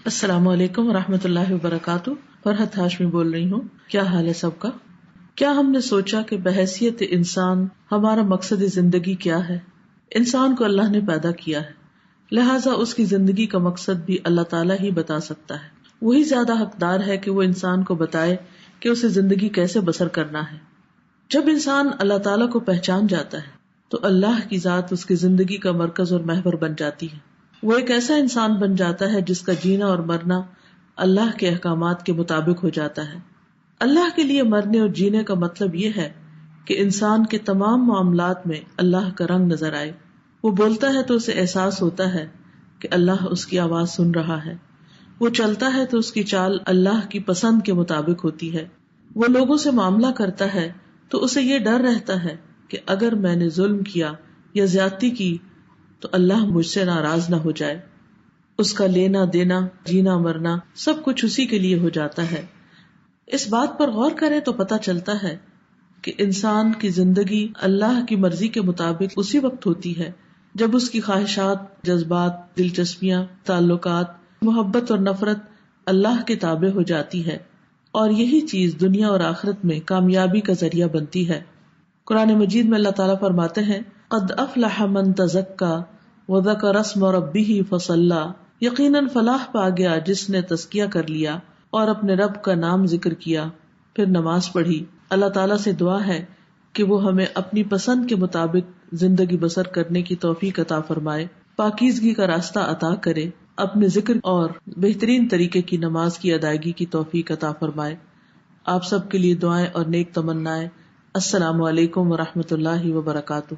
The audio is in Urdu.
السلام علیکم ورحمۃ اللہ وبرکاتہ۔ فرحت ہاشمی بول رہی ہوں۔ کیا حال ہے سب کا؟ کیا ہم نے سوچا کہ بحیثیت انسان ہمارا مقصد زندگی کیا ہے؟ انسان کو اللہ نے پیدا کیا ہے، لہٰذا اس کی زندگی کا مقصد بھی اللہ تعالیٰ ہی بتا سکتا ہے۔ وہی زیادہ حقدار ہے کہ وہ انسان کو بتائے کہ اسے زندگی کیسے بسر کرنا ہے۔ جب انسان اللہ تعالیٰ کو پہچان جاتا ہے تو اللہ کی ذات اس کی زندگی کا مرکز اور محور بن جاتی ہے۔ وہ ایک ایسا انسان بن جاتا ہے جس کا جینا اور مرنا اللہ کے احکامات کے مطابق ہو جاتا ہے۔ اللہ کے لیے مرنے اور جینے کا مطلب یہ ہے کہ انسان کے تمام معاملات میں اللہ کا رنگ نظر آئے۔ وہ بولتا ہے تو اسے احساس ہوتا ہے کہ اللہ اس کی آواز سن رہا ہے۔ وہ چلتا ہے تو اس کی چال اللہ کی پسند کے مطابق ہوتی ہے۔ وہ لوگوں سے معاملہ کرتا ہے تو اسے یہ ڈر رہتا ہے کہ اگر میں نے ظلم کیا یا زیادتی کی تو اللہ مجھ سے ناراض نہ ہو جائے۔ اس کا لینا دینا، جینا مرنا سب کچھ اسی کے لیے ہو جاتا ہے۔ اس بات پر غور کریں تو پتہ چلتا ہے کہ انسان کی زندگی اللہ کی مرضی کے مطابق اسی وقت ہوتی ہے جب اس کی خواہشات، جذبات، دلچسپیاں، تعلقات، محبت اور نفرت اللہ کے تابع ہو جاتی ہے، اور یہی چیز دنیا اور آخرت میں کامیابی کا ذریعہ بنتی ہے۔ قرآن مجید میں اللہ تعالیٰ فرماتے ہیں، قد افلح من تزکا وذکر اسم ربہ فصلی، یقیناً فلاح پا گیا جس نے تزکیہ کر لیا اور اپنے رب کا نام ذکر کیا، پھر نماز پڑھی۔ اللہ تعالیٰ سے دعا ہے کہ وہ ہمیں اپنی پسند کے مطابق زندگی بسر کرنے کی توفیق عطا فرمائے، پاکیزگی کا راستہ عطا کرے، اپنے ذکر اور بہترین طریقے کی نماز کی ادائیگی کی توفیق عطا فرمائے۔ آپ سب کے لیے دعائیں اور نیک تمنائیں۔ السلام علیکم ورحمۃ اللہ وبرکاتہ۔